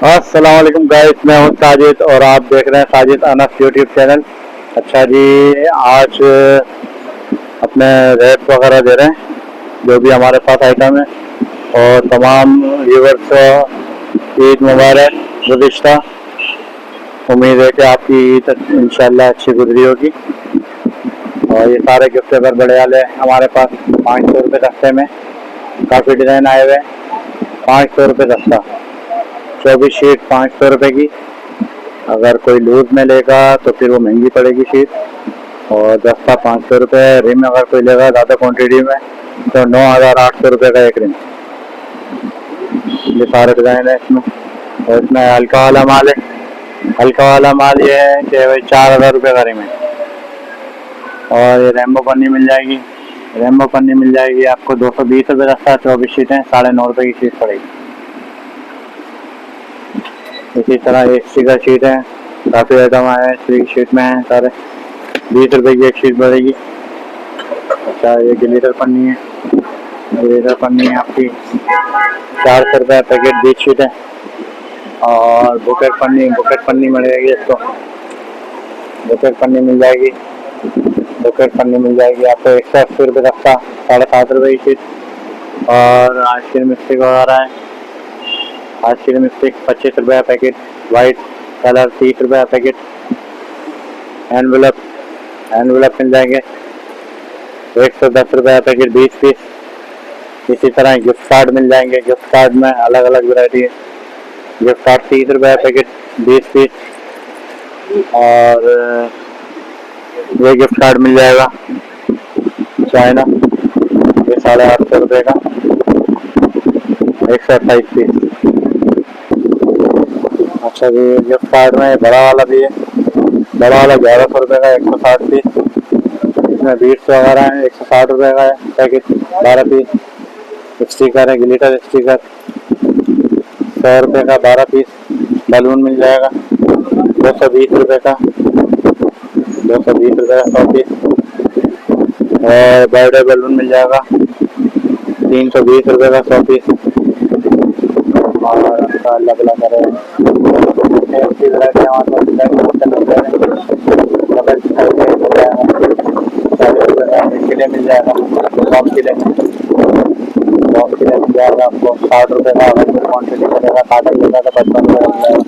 अस्सलाम वालेकुम गाइस, मैं हूं साजिद और आप देख रहे हैं साजिद अनस यूट्यूब चैनल। अच्छा जी, आज अपने रेट वगैरह दे रहे हैं जो भी हमारे पास आइटम है, और तमाम व्यूवर्स को ईद मुबारक गुज़िश्ता। उम्मीद है कि आपकी ईद इंशाल्लाह अच्छी गुजरी होगी। और ये सारे गिफ्ट अगर बड़े वाले हमारे पास 500 रुपये दस्ते में काफ़ी डिज़ाइन आए हुए हैं। 500 रुपये दस्ता, 24 शीट 500 रुपये की। अगर कोई लूज में लेगा तो फिर वो महंगी पड़ेगी शीट, और दस्ता 500 रुपये। रिम अगर कोई लेगा ज़्यादा क्वांटिटी में तो 9,800 रुपये का एक रिम। ये सारे डिज़ाइन है इसमें। और इसमें हल्का वाला माल है। हल्का वाला माल ये है कि भाई 4,000 रुपये का रिम है। और ये रेम्बो पन्नी मिल जाएगी। रेम्बो पन्नी मिल जाएगी आपको 220 रुपये दस्ता। 24 शीटें 9.5 रुपये की शीट पड़ेगी। इसी तरह एक स्टिकर शीट है, काफ़ी आइटम आए हैं स्टिकर शीट में है सारे। 20 रुपये की एक शीट पड़ेगी। अच्छा, ये ग्लिटर पन्नी है। ग्लिटर पन्नी है आपकी 400 रुपये पैकेट 20 शीट है। और बुकेट पन्नी मिलेगी इसको। बुकेट पन्नी मिल जाएगी। बुकेट पन्नी मिल जाएगी आपको 180 रुपये दस्ता, 7.5 रुपये की शीट। और आइसक्रीम स्टिक वगैरह है। आइसक्रीम स्टिक 25 रुपये पैकेट, वाइट कलर 30 रुपये पैकेट। एनवेलप मिल जाएंगे 110 रुपये पैकेट 20 पीस। इसी तरह गिफ्ट कार्ड मिल जाएंगे। गिफ्ट कार्ड में अलग अलग वैरायटी है। गिफ्ट कार्ड 30 रुपये पैकेट 20 पीस। और ये गिफ्ट कार्ड मिल जाएगा चाइना, ये 850 रुपये का 128 पीस। अच्छा जी, गिफ्ट कार्ड में बड़ा वाला भी है। बड़ा वाला 1100 रुपये का 160 पीस। इसमें बीट्स वगैरह है, 160 रुपये का है पैकेट 12 पीस। स्टिकर है, ग्लिटर स्टिकर 100 रुपये का 12 पीस। बलून मिल जाएगा 220 रुपये का 100 पीस। और बर्थडे बलून मिल जाएगा 320 रुपये का 100 पीस। और आपका अलग अलग है किले मिल जाएगा। बॉम किले मिल जाएगा आपको 60 रुपये का। अगर क्वान्टिटी मिलेगा काटा मिलेगा तो 55 रुपये मिल जाएगा।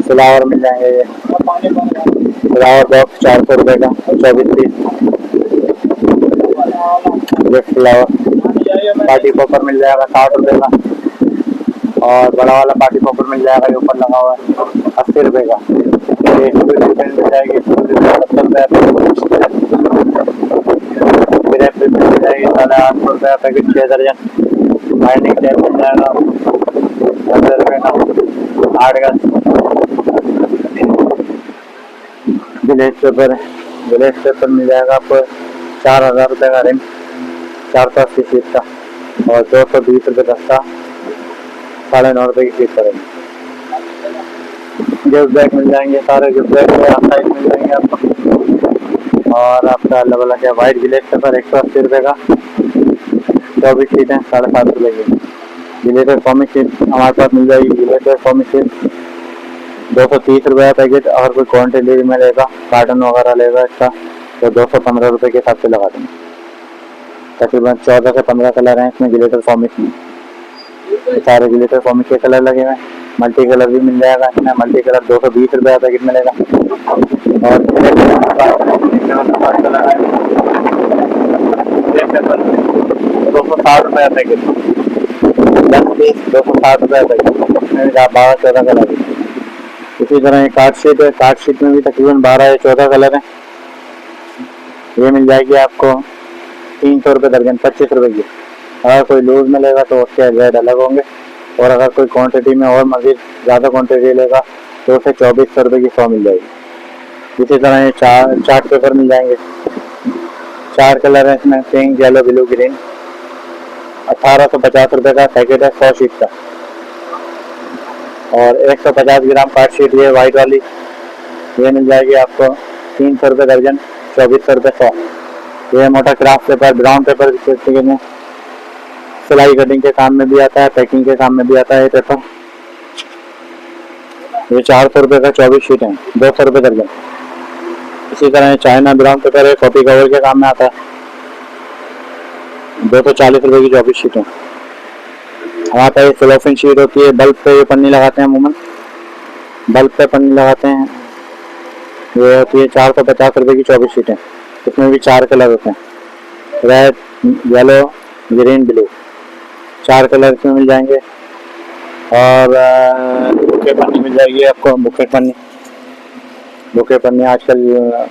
फ्लावर मिल जाएंगे, ये फ्लावर बॉक्स 400 रुपये का 24 पीस। ये फ्लावर पार्टी पॉपर मिल जाएगा 60 रुपये का। और बड़ा वाला पार्टी पॉपर मिल जाएगा, ये ऊपर लगा हुआ है 80 रुपये का। ये मिल जाएगी 70 रुपये। मिल जाएगी 850 रुपये पैकेट 6 दर्जन। बाइंडिंग टेप मिल जाएगा 10 रुपये का 8 गज। ग्लेस पेपर मिल जाएगा आपको 4,000 रुपये का रिम, 480 फीट का। और 220 रुपये दस्ता, 9.5 रुपये की फीस पड़ेगी। गिफ्ट बैग मिल जाएंगे, सारे गिफ्ट बैग साइज मिल जाएंगे आपको। और आपका अलग अलग है। वाइट ग्लेस पेपर 180 रुपये का 24 शीट है 7.5 रुपये की। ग्लिटर कॉमिक शीट हमारे पास मिल जाएगी। ग्लिटर कॉमिक शीट 230 रुपये पैकेट। अगर कोई क्वान्टिटी में लेगा, कार्टन वगैरह लेगा इसका, तो 215 रुपये के हिसाब से लगा देंगे। तकरीबन 14 से 15 कलर हैं इसमें ग्लिटर कॉमिक में। सारे ग्लिटर कॉमिक के कलर लगे हुए हैं। मल्टी कलर भी मिल जाएगा इसमें। मल्टी कलर 220 रुपये पैकेट मिलेगा। और 260 रुपये पैकेट 10 पीस 260 रुपये पैकेट। इसमें 12-14 कलर है। इसी तरह ये कार्ड शीट है। कार्ड शीट में भी तकरीबन 12 या 14 कलर हैं। ये मिल जाएगी आपको 300 रुपये दर्जन 25 रुपये की। अगर कोई लूज में लेगा तो उसके रेट अलग होंगे। और अगर कोई क्वांटिटी में और मज़ीद ज़्यादा क्वांटिटी लेगा तो उसे 2400 रुपये की 100 मिल जाएगी। इसी तरह ये चार्ट पेपर मिल जाएंगे। 4 कलर है इसमें, पिंक, येलो, ब्लू, ग्रीन। 1850 रुपये का पैकेट है 100 शीट का। और 150 ग्राम कार्ड शीट ये वाइट वाली, ये मिल जाएगी आपको 300 रुपये दर्जन 2400 रुपये 100। ये मोटा क्राफ्ट पेपर, ब्राउन पेपर कहते हैं। सिलाई कटिंग के काम में भी आता है, पैकिंग के काम में भी आता है ये पेपर। ये 400 रुपये का 24 शीट है, 200 रुपये दर्जन। इसी तरह चाइना ब्राउन पेपर है, कॉपी कवर के काम में आता है, 240 रुपये की 24 शीट है। हमारे पास सेलोफिन शीट होती है, बल्ब पे ये पन्नी लगाते हैं, अमूमन बल्ब पे पन्नी लगाते हैं, ये होती है 450 रुपये की 24 शीट है। इसमें भी 4 कलर होते हैं, red, yellow, green, blue, 4 colour इसमें मिल जाएंगे। और बुके पन्नी मिल जाएगी आपको, बुके पन्नी आजकल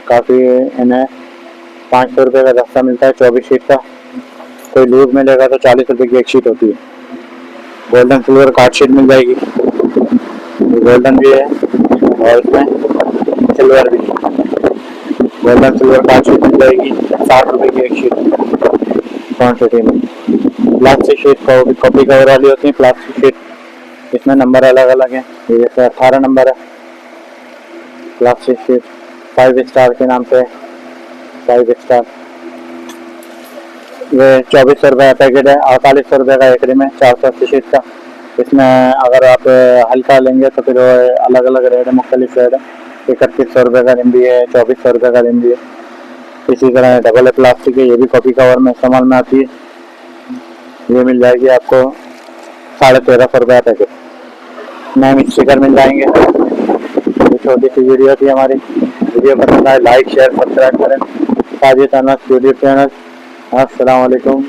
काफ़ी इन्हें 500 रुपये का दस्ता मिलता है 24 शीट का। कोई लूज में लेगा तो 40 रुपये की एक शीट होती है। गोल्डन सिल्वर कार्ड शीट मिल जाएगी, गोल्डन भी है और इसमें सिल्वर भी। गोल्डन सिल्वर कार्ड शीट मिल जाएगी 60 रुपये की एक शीट क्वान्टिटी में। प्लास्टिक शीट कॉपी कवर वाली होती है प्लास्टिक शीट, इसमें नंबर अलग अलग है। ये जैसे 18 नंबर है प्लास्टिक शीट, 5 स्टार के नाम से 5 स्टार। ये 2400 रुपये पैकेट है, 4800 रुपये का एकड़ी में 480 शीट का। इसमें अगर आप हल्का लेंगे तो फिर अलग अलग रेट है, मुख्तलिफ रेट है। 3100 रुपये का रिम भी है, 2400 रुपये का रिम भी है। इसी तरह डबल प्लास्टिक है, ये भी कॉपी कवर में इस्तेमाल में आती है। ये मिल जाएगी आपको 1350 रुपये पैकेट। नेम स्टिकर मिल जाएंगे। ये छोटी सी वीडियो थी हमारी, वीडियो पसंद आए लाइक शेयर सब्सक्राइब करें साजिद अनस यूट्यूब चैनल। अस्सलाम वालेकुम।